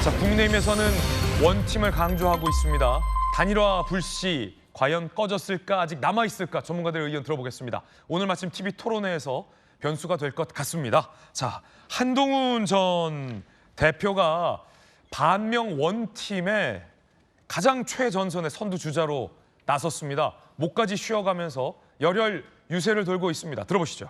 자, 국민의힘에서는 원팀을 강조하고 있습니다. 단일화 불씨 과연 꺼졌을까, 아직 남아있을까, 전문가들의 의견 들어보겠습니다. 오늘 마침 TV 토론회에서 변수가 될 것 같습니다. 자, 한동훈 전 대표가 반명 원팀의 가장 최전선의 선두주자로 나섰습니다. 목까지 쉬어가면서 열혈 유세를 돌고 있습니다. 들어보시죠.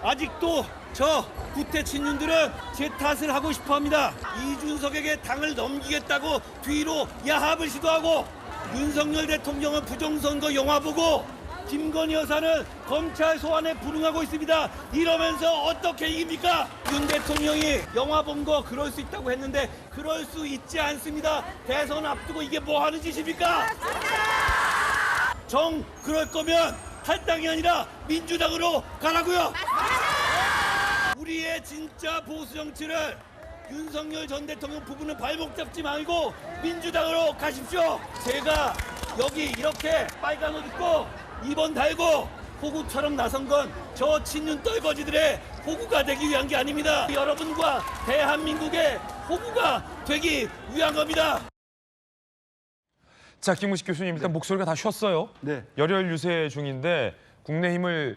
아직도 저 구태 친윤들은 제 탓을 하고 싶어합니다. 이준석에게 당을 넘기겠다고 뒤로 야합을 시도하고, 윤석열 대통령은 부정선거 영화 보고 김건희 여사는 검찰 소환에 불응하고 있습니다. 이러면서 어떻게 이깁니까? 윤 대통령이 영화 본 거 그럴 수 있다고 했는데 그럴 수 있지 않습니다. 대선 앞두고 이게 뭐 하는 짓입니까? 정 그럴 거면 탈당이 아니라 민주당으로 가라고요. 우리의 진짜 보수 정치를 윤석열 전 대통령 부부는 발목 잡지 말고 민주당으로 가십시오. 제가 여기 이렇게 빨간 옷 입고 2번 달고 호구처럼 나선 건 저 친윤 떨거지들의 호구가 되기 위한 게 아닙니다. 여러분과 대한민국의 호구가 되기 위한 겁니다. 자, 김무식 교수님, 일단 목소리가 다 쉬었어요. 네. 열혈 유세 중인데 국민의힘의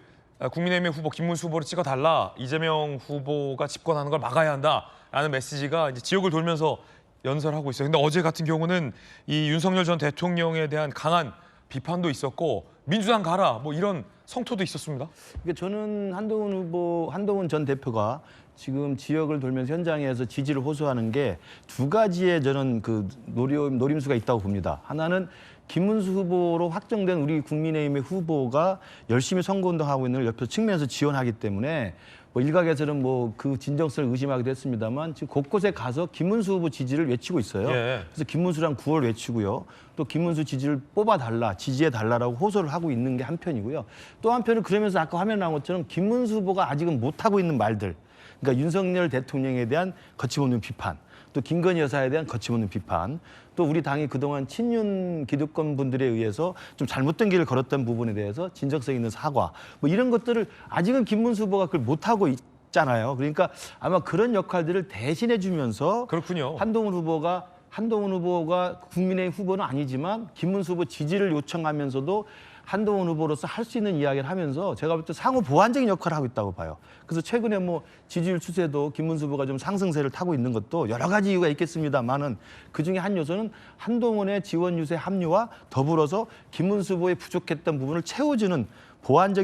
후보 김문수 후보를 찍어달라, 이재명 후보가 집권하는 걸 막아야 한다라는 메시지가 이제 지역을 돌면서 연설하고 있어요. 근데 어제 같은 경우는 이 윤석열 전 대통령에 대한 강한 비판도 있었고, 민주당 가라 뭐 이런 성토도 있었습니다. 그러니까 저는 한동훈 전 대표가 지금 지역을 돌면서 현장에서 지지를 호소하는 게 두 가지의 저는 그 노림수가 있다고 봅니다. 하나는 김문수 후보로 확정된 우리 국민의힘의 후보가 열심히 선거운동하고 있는 걸 옆에서 측면에서 지원하기 때문에 뭐 일각에서는 뭐 그 진정성을 의심하기도 했습니다만 지금 곳곳에 가서 김문수 후보 지지를 외치고 있어요. 예. 그래서 김문수랑 구호를 외치고요. 또 김문수 지지를 뽑아달라, 지지해달라라고 호소를 하고 있는 게 한편이고요. 또 한편은 그러면서 아까 화면 나온 것처럼 김문수 후보가 아직은 못하고 있는 말들, 그러니까 윤석열 대통령에 대한 거침없는 비판, 또 김건희 여사에 대한 거침없는 비판, 또 우리 당이 그동안 친윤 기득권 분들에 의해서 좀 잘못된 길을 걸었던 부분에 대해서 진정성 있는 사과, 뭐 이런 것들을 아직은 김문수 후보가 그걸 못하고 있잖아요. 그러니까 아마 그런 역할들을 대신해 주면서 그렇군요. 한동훈 후보가 국민의 후보는 아니지만 김문수 후보 지지를 요청하면서도 한동훈 후보로서 할 수 있는 이야기를 하면서 제가 볼 때 상호 보완적인 역할을 하고 있다고 봐요. 그래서 최근에 뭐 지지율 추세도 김문수 후보가 좀 상승세를 타고 있는 것도 여러 가지 이유가 있겠습니다만은 그중에 한 요소는 한동훈의 지원 유세 합류와 더불어서 김문수 후보의 부족했던 부분을 채워주는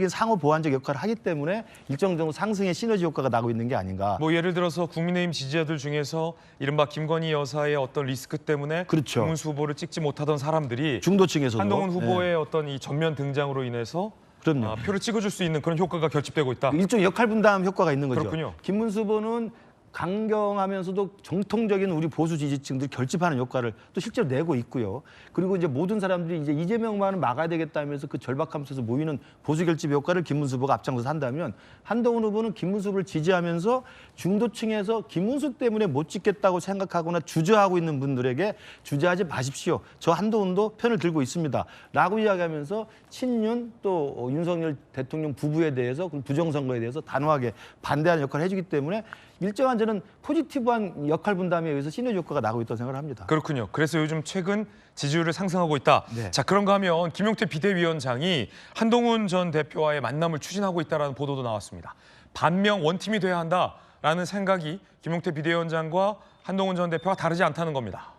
상호 보완적 역할을 하기 때문에 일정 정도 상승의 시너지 효과가 나고 있는 게 아닌가. 뭐 예를 들어서 국민의힘 지지자들 중에서 이른바 김건희 여사의 어떤 리스크 때문에 그렇죠. 김문수 후보를 찍지 못하던 사람들이 중도층에서도 한동훈 후보의 어떤 이 전면 등장으로 인해서 그럼요. 표를 찍어줄 수 있는 그런 효과가 결집되고 있다. 일종 역할 분담 효과가 있는 거죠. 그렇군요. 김문수 후보는 강경하면서도 정통적인 우리 보수 지지층들 결집하는 역할을 또 실제로 내고 있고요. 그리고 이제 모든 사람들이 이제 이재명만은 막아야 되겠다면서 그 절박함 속에서 모이는 보수 결집 효과를 김문수 후보가 앞장서서 한다면, 한동훈 후보는 김문수 후보를 지지하면서 중도층에서 김문수 때문에 못 찍겠다고 생각하거나 주저하고 있는 분들에게 주저하지 마십시오. 저 한동훈도 편을 들고 있습니다. 라고 이야기하면서 친윤 또 윤석열 대통령 부부에 대해서, 부정선거에 대해서 단호하게 반대하는 역할을 해주기 때문에 일정한 저는 포지티브한 역할 분담에 의해서 시너지 효과가 나고 있다고 생각을 합니다. 그렇군요. 그래서 요즘 최근 지지율을 상승하고 있다. 네. 자, 그런가 하면 김용태 비대위원장이 한동훈 전 대표와의 만남을 추진하고 있다는 보도도 나왔습니다. 반명 원팀이 돼야 한다라는 생각이 김용태 비대위원장과 한동훈 전 대표가 다르지 않다는 겁니다.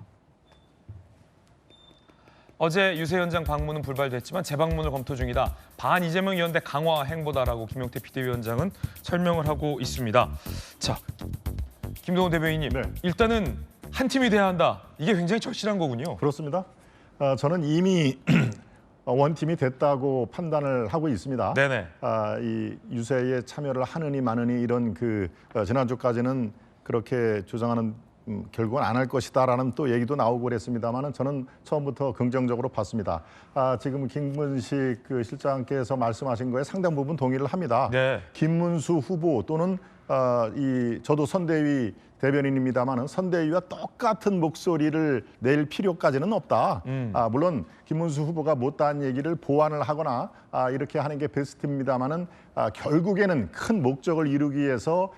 어제 유세 현장 방문은 불발됐지만 재방문을 검토 중이다. 반 이재명 위원대 강화 행보다라고 김용태 비대위원장은 설명을 하고 있습니다. 자, 김동훈 대변인님, 네. 일단은 한 팀이 돼야 한다. 이게 굉장히 절실한 거군요. 그렇습니다. 저는 이미 원팀이 됐다고 판단을 하고 있습니다. 네네. 이 유세에 참여를 하느니 마느니 이런 지난주까지는 그렇게 주장하는 결국은 안 할 것이다라는 또 얘기도 나오고 그랬습니다만은 저는 처음부터 긍정적으로 봤습니다. 지금 김문식 실장께서 말씀하신 거에 상당 부분 동의를 합니다. 네. 김문수 후보 또는 저도 선대위 대변인입니다만은 선대위와 똑같은 목소리를 낼 필요까지는 없다. 물론 김문수 후보가 못다한 얘기를 보완을 하거나 이렇게 하는 게 베스트입니다만은 결국에는 큰 목적을 이루기 위해서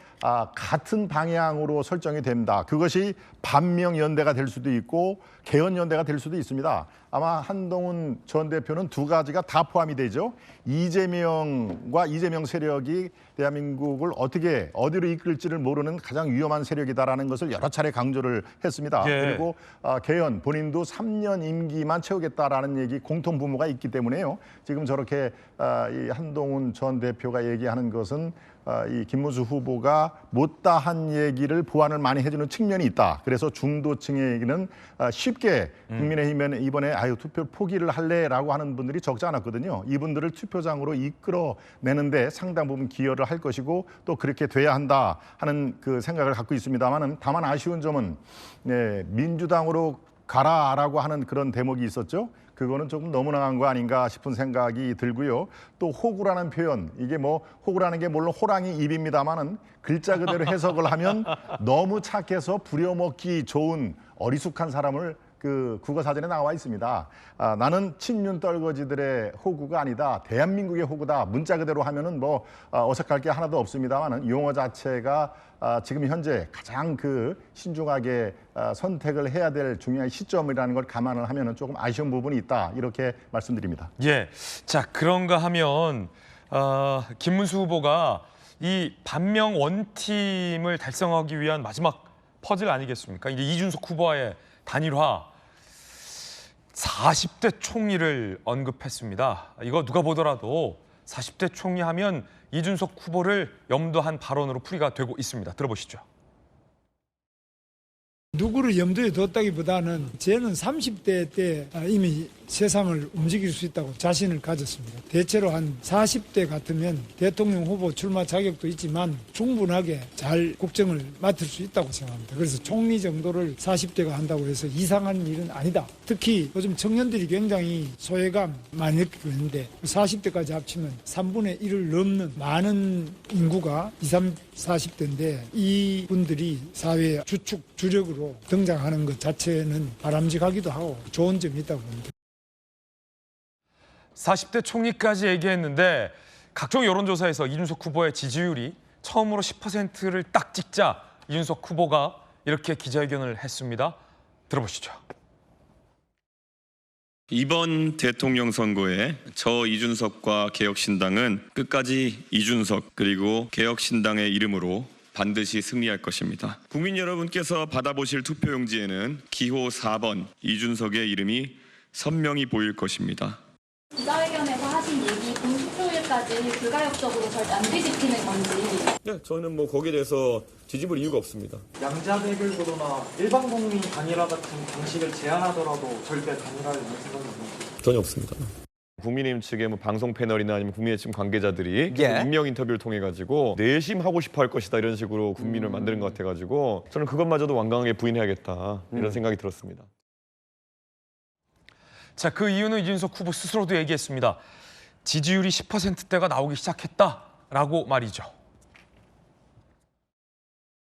같은 방향으로 설정이 됩니다. 그것이 반명연대가 될 수도 있고 개헌연대가 될 수도 있습니다. 아마 한동훈 전 대표는 두 가지가 다 포함이 되죠. 이재명 세력이 대한민국을 어디로 이끌지를 모르는 가장 위험한 세력이다라는 것을 여러 차례 강조를 했습니다. 예. 그리고 개헌 본인도 3년 임기만 채우겠다라는 얘기 공통 분모가 있기 때문에요. 지금 저렇게 이 한동훈 전 대표가 얘기하는 것은 이 김문수 후보가 못다한 얘기를 보완을 많이 해주는 측면이 있다. 그래서 중도층에게는 쉽게 국민의힘에는 이번에 투표 포기를 할래라고 하는 분들이 적지 않았거든요. 이분들을 투표장으로 이끌어내는데 상당 부분 기여를 할 것이고 또 그렇게 돼야 한다 하는 그 생각을 갖고 있습니다만은 다만 아쉬운 점은 민주당으로 가라라고 하는 그런 대목이 있었죠. 그거는 조금 너무 나간 거 아닌가 싶은 생각이 들고요. 또 호구라는 표현, 이게 호구라는 게 물론 호랑이 입입니다만은 글자 그대로 해석을 하면 너무 착해서 부려먹기 좋은 어리숙한 사람을 그 국어사전에 나와 있습니다. 나는 친윤 떨거지들의 호구가 아니다. 대한민국의 호구다. 문자 그대로 하면은 어색할 게 하나도 없습니다만은 용어 자체가 지금 현재 가장 신중하게 선택을 해야 될 중요한 시점이라는 걸 감안을 하면은 조금 아쉬운 부분이 있다. 이렇게 말씀드립니다. 예. 자, 그런가 하면 김문수 후보가 이 반명 원팀을 달성하기 위한 마지막 퍼즐 아니겠습니까? 이제 이준석 후보와의 단일화 40대 총리를 언급했습니다. 이거 누가 보더라도 40대 총리 하면 이준석 후보를 염두한 발언으로 풀이가 되고 있습니다. 들어보시죠. 누구를 염두에 뒀다기보다는 저는 30대 때 이미 세상을 움직일 수 있다고 자신을 가졌습니다. 대체로 한 40대 같으면 대통령 후보 출마 자격도 있지만 충분하게 잘 국정을 맡을 수 있다고 생각합니다. 그래서 총리 정도를 40대가 한다고 해서 이상한 일은 아니다. 특히 요즘 청년들이 굉장히 소외감 많이 느끼고 있는데 40대까지 합치면 3분의 1을 넘는 많은 인구가 20, 40대인데 이분들이 사회의 주축, 주력으로 등장하는 것 자체는 바람직하기도 하고 좋은 점이 있다고 봅니다. 40대 총리까지 얘기했는데 각종 여론조사에서 이준석 후보의 지지율이 처음으로 10%를 딱 찍자 이준석 후보가 이렇게 기자회견을 했습니다. 들어보시죠. 이번 대통령 선거에 저 이준석과 개혁신당은 끝까지 이준석 그리고 개혁신당의 이름으로 반드시 승리할 것입니다. 국민 여러분께서 받아보실 투표용지에는 기호 4번 이준석의 이름이 선명히 보일 것입니다. 기자회견에서 하신 얘기 본 투표일까지 불가역적으로 절대 안 뒤집히는 건지. 네, 저는 거기에 대해서 뒤집을 이유가 없습니다. 양자대결 구도나 일반 국민 단일화 같은 방식을 제안하더라도 절대 단일화를 할 생각은 없나요? 전혀 없습니다. 국민의힘 측의 방송 패널이나 아니면 국민의힘 관계자들이 익명 인터뷰를 통해 가지고 내심하고 싶어 할 것이다 이런 식으로 국민을 만드는 것 같아 가지고 저는 그것마저도 완강하게 부인해야겠다 이런 생각이 들었습니다. 자, 그 이유는 이준석 후보 스스로도 얘기했습니다. 지지율이 10%대가 나오기 시작했다라고 말이죠.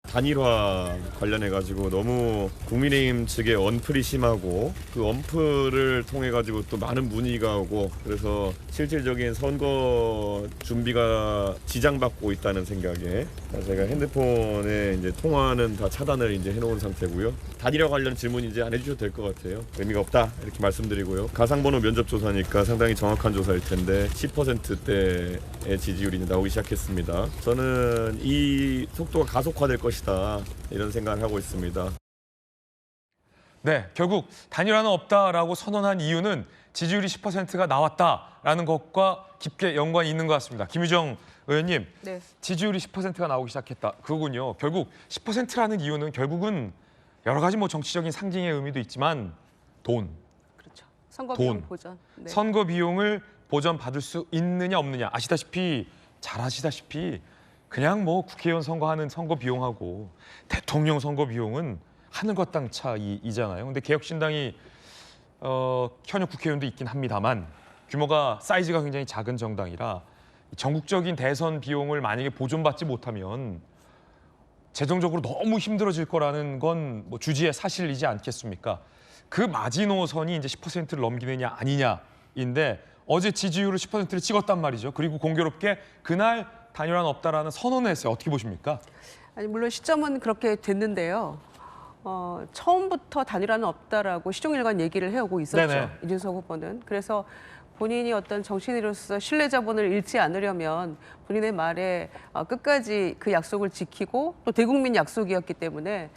단일화 관련해 가지고 너무 국민의힘 측의 언플이 심하고 그 언플을 통해 가지고 또 많은 문의가 오고 그래서 실질적인 선거 준비가 지장받고 있다는 생각에 제가 핸드폰에 이제 통화는 다 차단을 이제 해놓은 상태고요. 단일화 관련 질문 이제 안 해주셔도 될 것 같아요. 의미가 없다 이렇게 말씀드리고요. 가상번호 면접 조사니까 상당히 정확한 조사일 텐데 10%대의 지지율이 이제 나오기 시작했습니다. 저는 이 속도가 가속화될 것이다 이런 생각을 하고 있습니다. 네, 결국 단일화는 없다라고 선언한 이유는 지지율이 10%가 나왔다라는 것과 깊게 연관이 있는 것 같습니다. 김유정 의원님, 네. 지지율이 10%가 나오기 시작했다. 그거군요. 결국 10%라는 이유는 결국은 여러 가지 정치적인 상징의 의미도 있지만 돈, 그렇죠. 선거 비용 돈. 보전. 네. 선거 비용을 보전받을 수 있느냐 없느냐. 잘 아시다시피 그냥 국회의원 선거하는 선거 비용하고 대통령 선거 비용은 하늘과 땅 차이잖아요. 근데 개혁신당이 현역 국회의원도 있긴 합니다만 규모가 사이즈가 굉장히 작은 정당이라 전국적인 대선 비용을 만약에 보존받지 못하면 재정적으로 너무 힘들어질 거라는 건 뭐 주지의 사실이지 않겠습니까? 그 마지노선이 이제 10%를 넘기느냐 아니냐인데 어제 지지율을 10%를 찍었단 말이죠. 그리고 공교롭게 그날 단일화는 없다라는 선언을 했어요. 어떻게 보십니까? 아니 물론 시점은 그렇게 됐는데요. 처음부터 단일화는 없다라고 시종일관 얘기를 해오고 있었죠. 네네. 이준석 후보는. 그래서 본인이 어떤 정치인으로서 신뢰 자본을 잃지 않으려면 본인의 말에 끝까지 그 약속을 지키고 또 대국민 약속이었기 때문에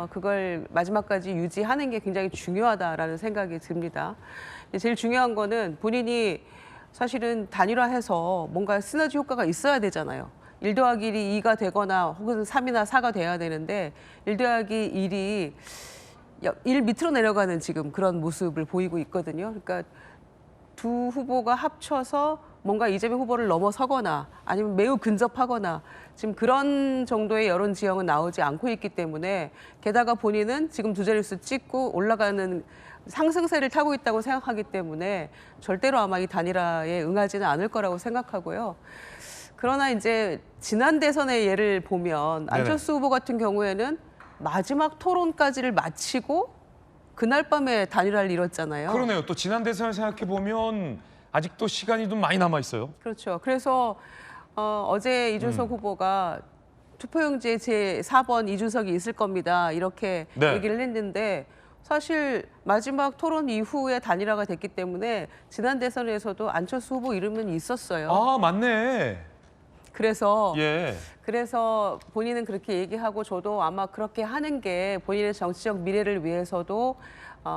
그걸 마지막까지 유지하는 게 굉장히 중요하다라는 생각이 듭니다. 제일 중요한 거는 본인이 사실은 단일화해서 뭔가 시너지 효과가 있어야 되잖아요. 1 더하기 1이 2가 되거나 혹은 3이나 4가 돼야 되는데 1 더하기 1이 1 밑으로 내려가는 지금 그런 모습을 보이고 있거든요. 그러니까 두 후보가 합쳐서 뭔가 이재명 후보를 넘어서거나 아니면 매우 근접하거나 지금 그런 정도의 여론 지형은 나오지 않고 있기 때문에 게다가 본인은 지금 두 자릿수 찍고 올라가는 상승세를 타고 있다고 생각하기 때문에 절대로 아마 이 단일화에 응하지는 않을 거라고 생각하고요. 그러나 이제 지난 대선의 예를 보면 안철수 후보 같은 경우에는 마지막 토론까지를 마치고 그날 밤에 단일화를 이뤘잖아요. 그러네요. 또 지난 대선을 생각해 보면 아직도 시간이 좀 많이 남아 있어요. 그렇죠. 그래서 어제 이준석 후보가 투표용지에 제4번 이준석이 있을 겁니다. 이렇게 네. 얘기를 했는데 사실 마지막 토론 이후에 단일화가 됐기 때문에 지난 대선에서도 안철수 후보 이름은 있었어요. 아, 맞네. 그래서 예. 그래서 본인은 그렇게 얘기하고 저도 아마 그렇게 하는 게 본인의 정치적 미래를 위해서도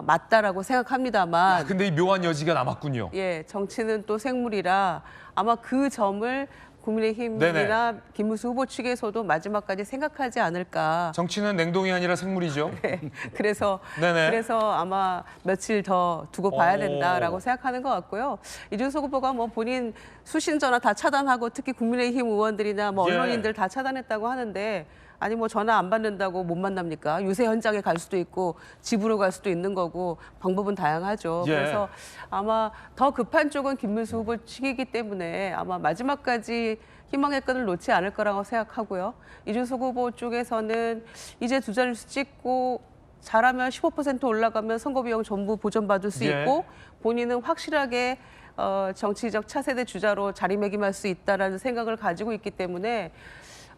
맞다라고 생각합니다만 근데 이 묘한 여지가 남았군요. 예, 정치는 또 생물이라 아마 그 점을 국민의힘이나 김문수 후보 측에서도 마지막까지 생각하지 않을까. 정치는 냉동이 아니라 생물이죠. 네, 그래서 네네. 그래서 아마 며칠 더 두고 봐야 된다라고 생각하는 것 같고요. 이준석 후보가 뭐 본인 수신 전화 다 차단하고 특히 국민의힘 의원들이나 뭐 예. 언론인들 다 차단했다고 하는데 아니 뭐 전화 안 받는다고 못 만납니까? 유세 현장에 갈 수도 있고 집으로 갈 수도 있는 거고 방법은 다양하죠. 예. 그래서 아마 더 급한 쪽은 김문수 후보 측이기 때문에 아마 마지막까지 희망의 끈을 놓지 않을 거라고 생각하고요. 이준석 후보 쪽에서는 이제 두 자릿수 찍고 잘하면 15% 올라가면 선거 비용 전부 보전받을 수 예. 있고 본인은 확실하게 정치적 차세대 주자로 자리매김할 수 있다라는 생각을 가지고 있기 때문에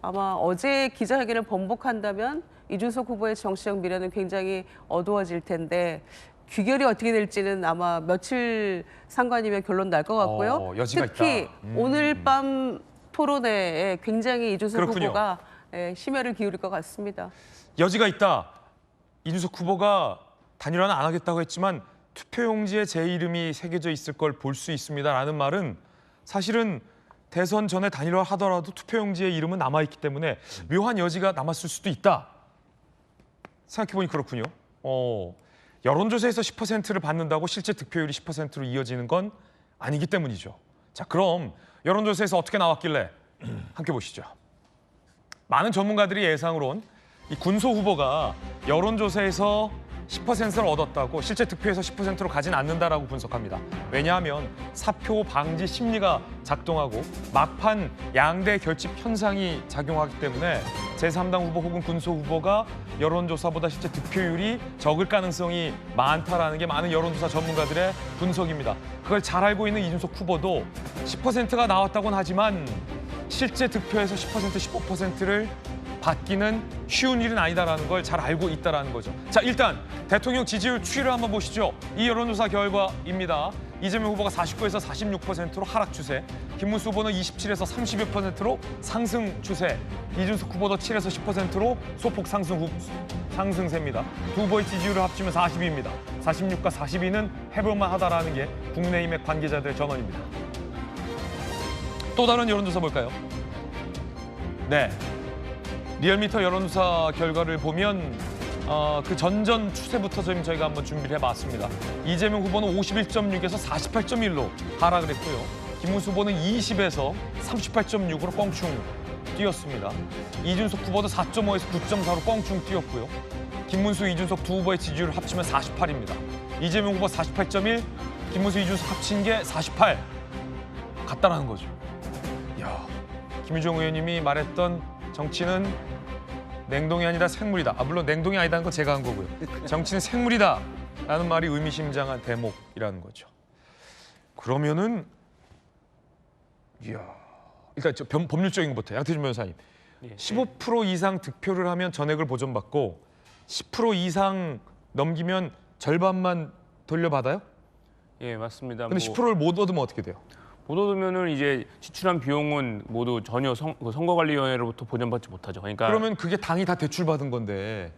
아마 어제 기자회견을 번복한다면 이준석 후보의 정치적 미래는 굉장히 어두워질 텐데 귀결이 어떻게 될지는 아마 며칠 상관이면 결론 날 것 같고요. 여지가 특히 있다. 오늘 밤 토론회에 굉장히 이준석 그렇군요. 후보가 심혈을 기울일 것 같습니다. 여지가 있다. 이준석 후보가 단일화는 안 하겠다고 했지만 투표용지에 제 이름이 새겨져 있을 걸 볼 수 있습니다라는 말은 사실은 대선 전에 단일화 하더라도 투표용지에 이름은 남아있기 때문에 묘한 여지가 남았을 수도 있다. 생각해보니 그렇군요. 여론조사에서 10%를 받는다고 실제 득표율이 10%로 이어지는 건 아니기 때문이죠. 자, 그럼 여론조사에서 어떻게 나왔길래 함께 보시죠. 많은 전문가들이 예상으론 이 군소 후보가 여론조사에서 10%를 얻었다고 실제 득표에서 10%로 가진 않는다라고 분석합니다. 왜냐하면 사표 방지 심리가 작동하고 막판 양대 결집 현상이 작용하기 때문에 제3당 후보 혹은 군소 후보가 여론조사보다 실제 득표율이 적을 가능성이 많다라는 게 많은 여론조사 전문가들의 분석입니다. 그걸 잘 알고 있는 이준석 후보도 10%가 나왔다고는 하지만 실제 득표에서 10%, 15%를 받기는 쉬운 일은 아니다라는 걸 잘 알고 있다라는 거죠. 자, 일단 대통령 지지율 추이를 한번 보시죠. 이 여론조사 결과입니다. 이재명 후보가 49에서 46%로 하락 추세, 김문수 후보는 27에서 30여 %로 상승 추세, 이준석 후보도 7에서 10%로 소폭 상승세입니다. 두 후보의 지지율을 합치면 40입니다. 46과 42는 해볼만 하다라는 게 국민의힘의 관계자들의 전언입니다. 또 다른 여론조사 볼까요? 네. 리얼미터 여론조사 결과를 보면 그 전전 추세부터 저희가 한번 준비를 해봤습니다. 이재명 후보는 51.6에서 48.1로 하락을 했고요. 김문수 후보는 20에서 38.6으로 껑충 뛰었습니다. 이준석 후보도 4.5에서 9.4로 껑충 뛰었고요. 김문수, 이준석 두 후보의 지지율을 합치면 48입니다. 이재명 후보 48.1, 김문수, 이준석 합친 게 48. 같다라는 거죠. 이야, 김유정 의원님이 말했던 정치는 냉동이 아니다 생물이다. 물론 냉동이 아니다는 건 제가 한 거고요. 정치는 생물이다라는 말이 의미심장한 대목이라는 거죠. 그러면은 이야, 일단 법률적인 것부터 양태준 변호사님. 15% 이상 득표를 하면 전액을 보전받고 10% 이상 넘기면 절반만 돌려받아요? 예, 맞습니다. 근데 10%를 못 얻으면 어떻게 돼요? 못 얻으면은 이제 지출한 비용은 모두 전혀 선거관리위원회로부터 보전받지 못하죠. 그러니까 그러면 그게 당이 다 대출받은 건데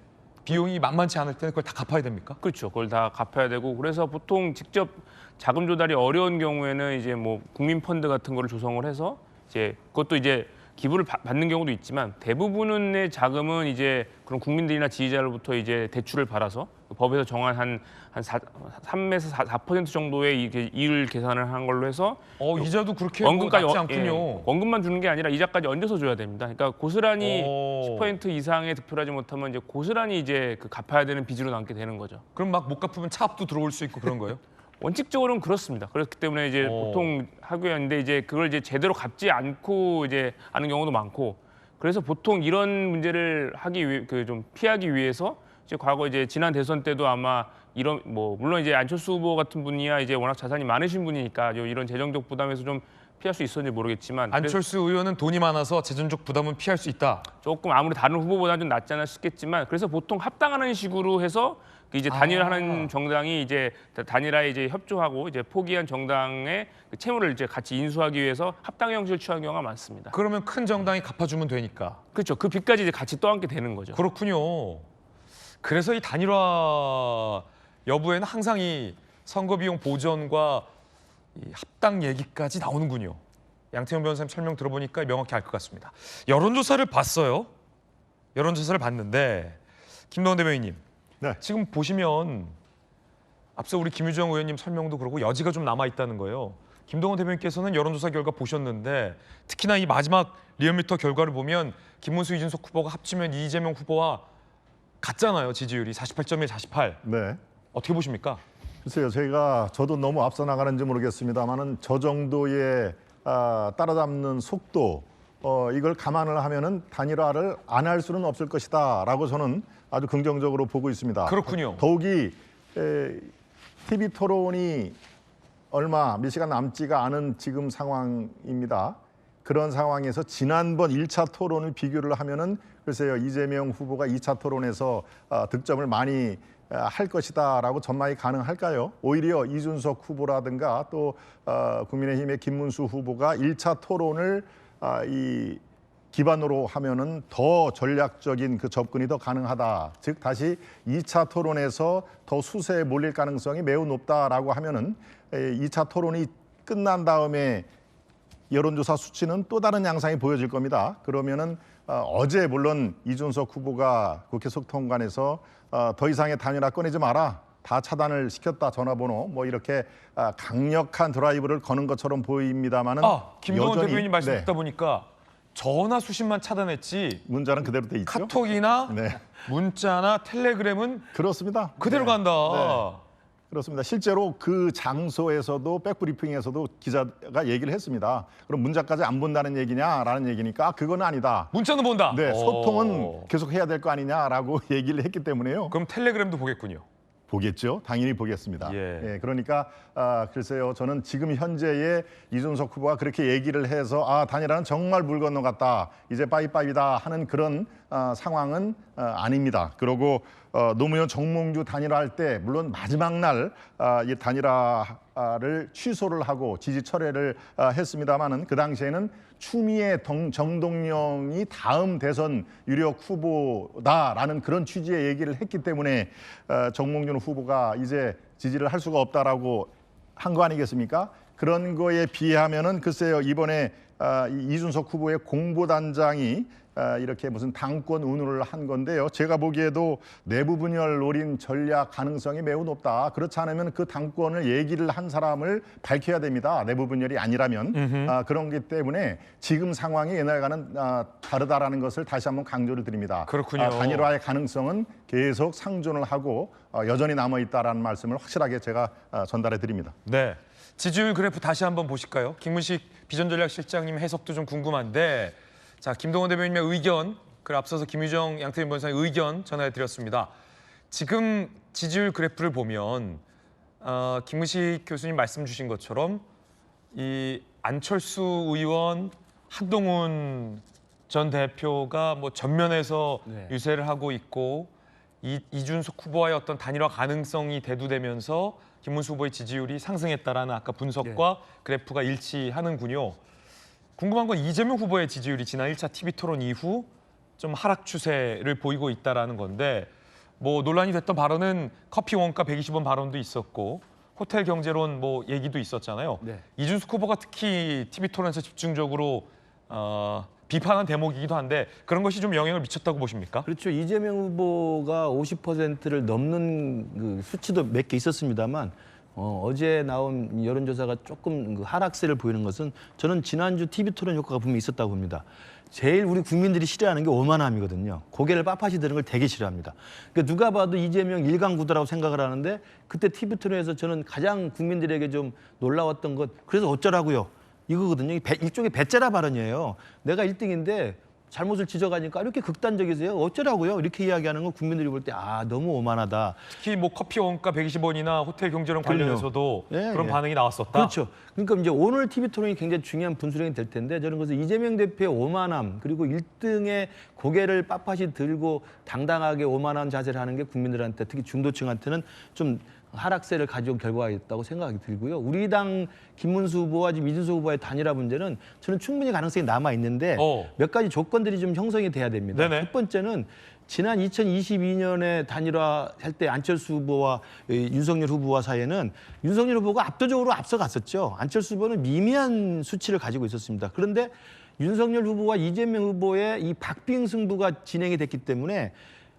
비용이 만만치 않을 때는 그걸 다 갚아야 됩니까? 그렇죠. 그걸 다 갚아야 되고 그래서 보통 직접 자금 조달이 어려운 경우에는 이제 뭐 국민 펀드 같은 거를 조성을 해서 이제 그것도 이제 기부를 받는 경우도 있지만 대부분의 자금은 이제 그런 국민들이나 지지자로부터 이제 대출을 받아서 법에서 정한 한 3에서 4% 정도의 이율 계산을 한 걸로 해서 이자도 그렇게 원금까지 낮지 않군요. 예, 원금만 주는 게 아니라 이자까지 얹어서 줘야 됩니다. 그러니까 고스란히 10% 이상의 득표를 하지 못하면 이제 고스란히 이제 그 갚아야 되는 빚으로 남게 되는 거죠. 그럼 막 못 갚으면 차압도 들어올 수 있고 그런 거예요? 원칙적으로는 그렇습니다. 그렇기 때문에 이제 보통 하고 있는데 이제 그걸 이제 제대로 갚지 않고 이제 하는 경우도 많고 그래서 보통 이런 문제를 하기 위해 좀 피하기 위해서 이제 과거 이제 지난 대선 때도 아마 이런 뭐 물론 이제 안철수 후보 같은 분이야 이제 워낙 자산이 많으신 분이니까 이런 재정적 부담에서 좀 피할 수 있었는지 모르겠지만 안철수 의원은 돈이 많아서 재정적 부담은 피할 수 있다. 조금 아무리 다른 후보보다는 좀 낫지 않나 싶겠지만 그래서 보통 합당하는 식으로 해서 이제 단일화하는 정당이 이제 단일화에 이제 협조하고 이제 포기한 정당의 그 채무를 이제 같이 인수하기 위해서 합당 형식을 취하는 경우가 많습니다. 그러면 큰 정당이 갚아주면 되니까. 그렇죠. 그 빚까지 이제 같이 떠안게 되는 거죠. 그렇군요. 그래서 이 단일화 여부에는 항상 이 선거 비용 보전과 이 합당 얘기까지 나오는군요. 양태형 변호사님 설명 들어보니까 명확히 알 것 같습니다. 여론조사를 봤어요. 여론조사를 봤는데 김동원 대변인님. 네. 지금 보시면 앞서 우리 김유정 의원님 설명도 그렇고 여지가 좀 남아 있다는 거예요. 김동원 대변인께서는 여론조사 결과 보셨는데 특히나 이 마지막 리얼미터 결과를 보면 김문수, 이준석 후보가 합치면 이재명 후보와 같잖아요. 지지율이 48.1, 48. 네. 어떻게 보십니까? 글쎄요, 저도 너무 앞서 나가는지 모르겠습니다만은 저 정도의 따라잡는 속도 이걸 감안을 하면은 단일화를 안 할 수는 없을 것이다라고 저는 아주 긍정적으로 보고 있습니다. 그렇군요. 더욱이 TV 토론이 얼마 몇 시간 남지가 않은 지금 상황입니다. 그런 상황에서 지난번 1차 토론을 비교를 하면은 글쎄요, 이재명 후보가 2차 토론에서 득점을 많이 할 것이다라고 전망이 가능할까요? 오히려 이준석 후보라든가 또 국민의힘의 김문수 후보가 1차 토론을 이 기반으로 하면은 더 전략적인 그 접근이 더 가능하다. 즉 다시 2차 토론에서 더 수세에 몰릴 가능성이 매우 높다라고 하면은 2차 토론이 끝난 다음에 여론조사 수치는 또 다른 양상이 보여질 겁니다. 그러면은 어제 물론 이준석 후보가 국회 속통관에서 더 이상의 단일화 꺼내지 마라. 다 차단을 시켰다. 전화번호 뭐 이렇게 강력한 드라이브를 거는 것처럼 보입니다만은 김동원 여전히 대변인 말씀 듣다 보니까 전화 수신만 차단했지 문자는 그대로 돼 있죠. 카톡이나 네. 문자나 텔레그램은 그렇습니다. 그대로 네. 간다. 네. 그렇습니다. 실제로 그 장소에서도 백브리핑에서도 기자가 얘기를 했습니다. 그럼 문자까지 안 본다는 얘기냐라는 얘기니까 그건 아니다. 문자는 본다. 네, 소통은 계속 해야 될 거 아니냐라고 얘기를 했기 때문에요. 그럼 텔레그램도 보겠군요. 보겠죠. 당연히 보겠습니다. 예. 그러니까 글쎄요. 저는 지금 현재의 이준석 후보가 그렇게 얘기를 해서 단일화는 정말 물 건너갔다. 이제 빠이빠이다 하는 그런 상황은 아닙니다. 그리고 노무현 정몽주 단일화할 때 물론 마지막 날 이 단일화를 취소를 하고 지지 철회를 했습니다마는 그 당시에는 추미애 정동영이 다음 대선 유력 후보다라는 그런 취지의 얘기를 했기 때문에 정몽준 후보가 이제 지지를 할 수가 없다라고 한 거 아니겠습니까? 그런 거에 비하면은 글쎄요 이번에 이준석 후보의 공보단장이 이렇게 무슨 당권 운운을 한 건데요. 제가 보기에도 내부 분열 노린 전략 가능성이 매우 높다. 그렇지 않으면 그 당권을 얘기를 한 사람을 밝혀야 됩니다. 내부 분열이 아니라면. 그런 게 때문에 지금 상황이 옛날과는 다르다라는 것을 다시 한번 강조를 드립니다. 그렇군요. 단일화의 가능성은 계속 상존을 하고 여전히 남아있다라는 말씀을 확실하게 제가 전달해 드립니다. 네. 지지율 그래프 다시 한번 보실까요? 김문식 비전전략실장님 해석도 좀 궁금한데 자, 김동원 대변인의 의견 그 앞서서 김유정 양태진 본사의 의견 전해드렸습니다. 지금 지지율 그래프를 보면 김무식 교수님 말씀 주신 것처럼 이 안철수 의원, 한동훈 전 대표가 뭐 전면에서 유세를 하고 있고 이준석 후보와의 어떤 단일화 가능성이 대두되면서 김문수 후보의 지지율이 상승했다라는 아까 분석과 그래프가 일치하는군요. 궁금한 건 이재명 후보의 지지율이 지난 1차 TV 토론 이후 좀 하락 추세를 보이고 있다라는 건데 뭐 논란이 됐던 발언은 커피 원가 120원 발언도 있었고 호텔 경제론 뭐 얘기도 있었잖아요. 이준석 후보가 특히 TV 토론에서 집중적으로 비판한 대목이기도 한데 그런 것이 좀 영향을 미쳤다고 보십니까? 그렇죠. 이재명 후보가 50%를 넘는 그 수치도 몇 개 있었습니다만 어제 나온 여론조사가 조금 그 하락세를 보이는 것은 저는 지난주 TV 토론 효과가 분명히 있었다고 봅니다. 제일 우리 국민들이 싫어하는 게 오만함이거든요. 고개를 빳빳이 드는 걸 되게 싫어합니다. 그러니까 누가 봐도 이재명 일강구도라고 생각을 하는데 그때 TV 토론에서 저는 가장 국민들에게 좀 놀라웠던 것 그래서 어쩌라고요? 이거거든요. 일종의 배째라 발언이에요. 내가 1등인데 잘못을 지적하니까 이렇게 극단적이세요? 어쩌라고요? 이렇게 이야기하는 건 국민들이 볼 때 너무 오만하다. 특히 뭐 커피 원가 120원이나 호텔 경제론 관련해서도 예, 그런 예. 반응이 나왔었다. 그렇죠. 그러니까 이제 오늘 TV 토론이 굉장히 중요한 분수령이 될 텐데 저는 그래서 이재명 대표의 오만함 그리고 1등의 고개를 빳빳이 들고 당당하게 오만한 자세를 하는 게 국민들한테 특히 중도층한테는 좀 하락세를 가져온 결과가 있다고 생각이 들고요. 우리 당 김문수 후보와 지금 이준석 후보의 단일화 문제는 저는 충분히 가능성이 남아 있는데 몇 가지 조건들이 좀 형성이 돼야 됩니다. 네네. 첫 번째는 지난 2022년에 단일화할 때 안철수 후보와 윤석열 후보와 사이에는 윤석열 후보가 압도적으로 앞서갔었죠. 안철수 후보는 미미한 수치를 가지고 있었습니다. 그런데 윤석열 후보와 이재명 후보의 이 박빙 승부가 진행이 됐기 때문에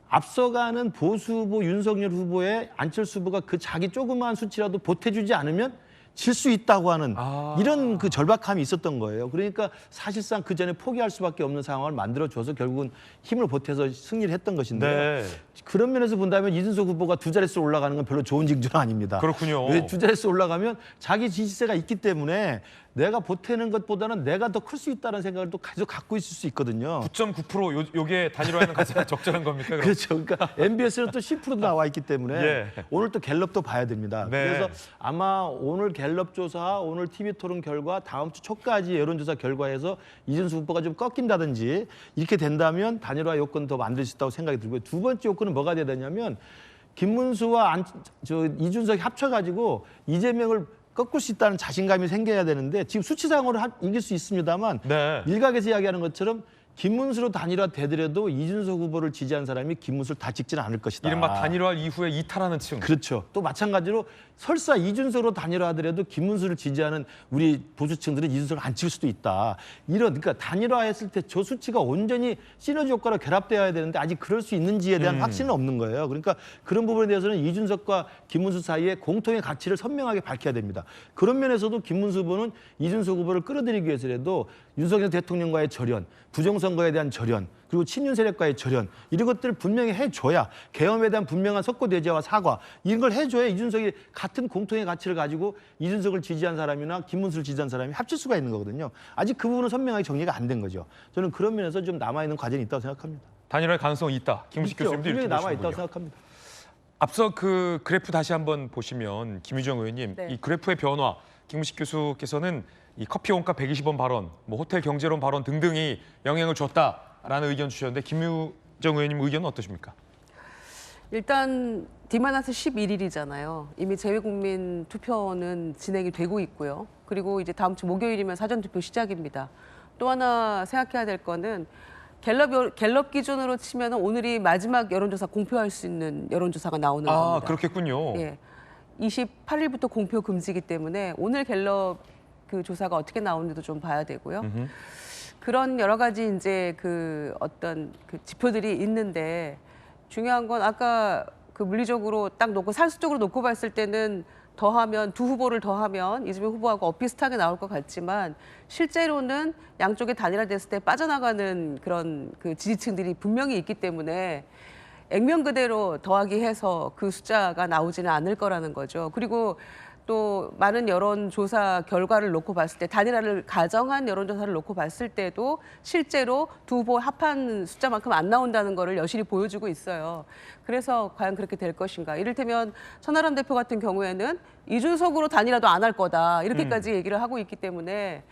앞서가는 보수 후보 윤석열 후보의 안철수 후보가 그 자기 조그마한 수치라도 보태주지 않으면 질 수 있다고 하는 이런 그 절박함이 있었던 거예요. 그러니까 사실상 그 전에 포기할 수밖에 없는 상황을 만들어줘서 결국은 힘을 보태서 승리를 했던 것인데요. 그런 면에서 본다면 이준석 후보가 두 자릿수 올라가는 건 별로 좋은 징조는 아닙니다. 그렇군요. 왜 두 자릿수 올라가면 자기 지지세가 있기 때문에 내가 보태는 것보다는 내가 더 클 수 있다는 생각을 또 계속 갖고 있을 수 있거든요. 9.9% 요게 단일화에는 가장 적절한 겁니까? 그럼? 그렇죠. 그러니까 MBS는 또 10%도 나와 있기 때문에 오늘 또 갤럽도 봐야 됩니다. 그래서 아마 오늘 갤럽 조사, 오늘 TV 토론 결과, 다음 주 초까지 여론조사 결과에서 이준석 후보가 좀 꺾인다든지 이렇게 된다면 단일화 요건 더 만들 수 있다고 생각이 들고요. 두 번째 요건은 뭐가 돼야 되냐면 김문수와 이준석이 합쳐가지고 이재명을 꺾을 수 있다는 자신감이 생겨야 되는데 지금 수치상으로 이길 수 있습니다만 일각에서 이야기하는 것처럼 김문수로 단일화 되더라도 이준석 후보를 지지한 사람이 김문수를 다 찍지는 않을 것이다. 이른바 단일화 이후에 이탈하는 층. 그렇죠. 또 마찬가지로 설사 이준석으로 단일화하더라도 김문수를 지지하는 우리 보수층들은 이준석을 안 찍을 수도 있다. 그러니까 단일화했을 때 저 수치가 온전히 시너지 효과로 결합되어야 되는데 아직 그럴 수 있는지에 대한 확신은 없는 거예요. 그러니까 그런 부분에 대해서는 이준석과 김문수 사이에 공통의 가치를 선명하게 밝혀야 됩니다. 그런 면에서도 김문수 후보는 이준석 후보를 끌어들이기 위해서라도 윤석열 대통령과의 절연, 부정선거에 대한 절연, 그리고 친윤 세력과의 절연 이런 것들을 분명히 해줘야 계엄에 대한 분명한 석고대죄와 사과 이런 걸 해줘야 이준석이 같은 공통의 가치를 가지고 이준석을 지지한 사람이나 김문수를 지지한 사람이 합칠 수가 있는 거거든요. 아직 그 부분은 선명하게 정리가 안 된 거죠. 저는 그런 면에서 좀 남아있는 과정이 있다고 생각합니다. 단일화의 가능성이 있다. 김무식 교수님도 이렇게 분명히 남아있다고 보시는군요. 생각합니다. 앞서 그 그래프 다시 한번 보시면 김유정 의원님 이 그래프의 변화 김무식 교수께서는 이 커피 원가 120원 발언, 뭐 호텔 경제론 발언 등등이 영향을 줬다라는 의견 주셨는데 김유정 의원님 의견은 어떠십니까? 일단 D-11 11일이잖아요. 이미 재외국민 투표는 진행이 되고 있고요. 그리고 이제 다음 주 목요일이면 사전투표 시작입니다. 또 하나 생각해야 될 거는 갤럽 기준으로 치면 오늘이 마지막 여론조사 공표할 수 있는 여론조사가 나오는 겁니다. 그렇겠군요. 28일부터 공표 금지이기 때문에 오늘 갤럽 그 조사가 어떻게 나오는지도 좀 봐야 되고요. 그런 여러 가지 이제 그 어떤 그 지표들이 있는데 중요한 건 아까 그 물리적으로 딱 놓고 산수적으로 놓고 봤을 때는 더하면 두 후보를 더하면 이재명 후보하고 비슷하게 나올 것 같지만 실제로는 양쪽에 단일화됐을 때 빠져나가는 그런 그 지지층들이 분명히 있기 때문에 액면 그대로 더하기 해서 그 숫자가 나오지는 않을 거라는 거죠. 그리고 또 많은 여론조사 결과를 놓고 봤을 때 단일화를 가정한 여론조사를 놓고 봤을 때도 실제로 두 후보 합한 숫자만큼 안 나온다는 거를 여실히 보여주고 있어요. 그래서 과연 그렇게 될 것인가. 이를테면 천하람 대표 같은 경우에는 이준석으로 단일화도 안 할 거다 이렇게까지 얘기를 하고 있기 때문에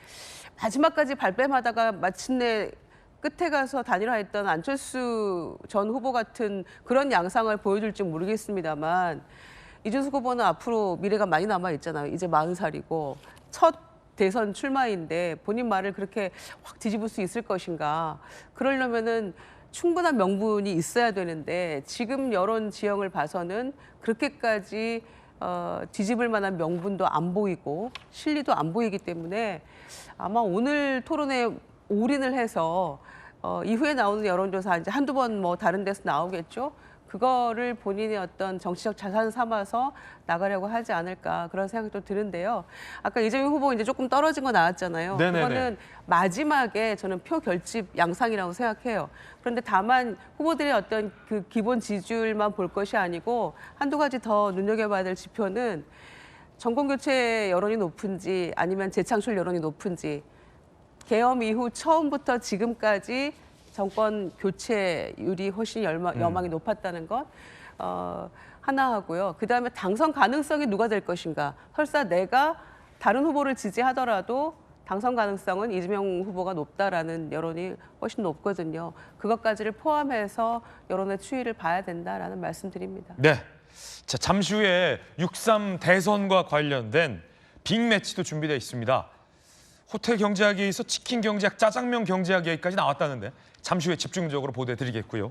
마지막까지 발뺌하다가 마침내 끝에 가서 단일화했던 안철수 전 후보 같은 그런 양상을 보여줄지 모르겠습니다만 이준석 후보는 앞으로 미래가 많이 남아 있잖아요. 이제 40살이고 첫 대선 출마인데 본인 말을 그렇게 확 뒤집을 수 있을 것인가. 그러려면은 충분한 명분이 있어야 되는데 지금 여론 지형을 봐서는 그렇게까지 뒤집을 만한 명분도 안 보이고 실리도 안 보이기 때문에 아마 오늘 토론에 올인을 해서 이후에 나오는 여론조사 이제 한두 번 뭐 다른 데서 나오겠죠. 그거를 본인의 어떤 정치적 자산 삼아서 나가려고 하지 않을까 그런 생각도 드는데요. 아까 이재명 후보 이제 조금 떨어진 거 나왔잖아요. 네네네. 그거는 마지막에 저는 표 결집 양상이라고 생각해요. 그런데 다만 후보들의 어떤 그 기본 지지율만 볼 것이 아니고 한두 가지 더 눈여겨봐야 될 지표는 정권 교체 여론이 높은지 아니면 재창출 여론이 높은지 계엄 이후 처음부터 지금까지 정권 교체율이 훨씬 여망이 높았다는 것 하나 하고요. 그다음에 당선 가능성이 누가 될 것인가. 설사 내가 다른 후보를 지지하더라도 당선 가능성은 이재명 후보가 높다라는 여론이 훨씬 높거든요. 그것까지를 포함해서 여론의 추이를 봐야 된다라는 말씀드립니다. 네. 자, 잠시 후에 6.3 대선과 관련된 빅매치도 준비되어 있습니다. 호텔 경제학에서 치킨 경제학, 짜장면 경제학 얘기까지 나왔다는데 잠시 후에 집중적으로 보도해드리겠고요.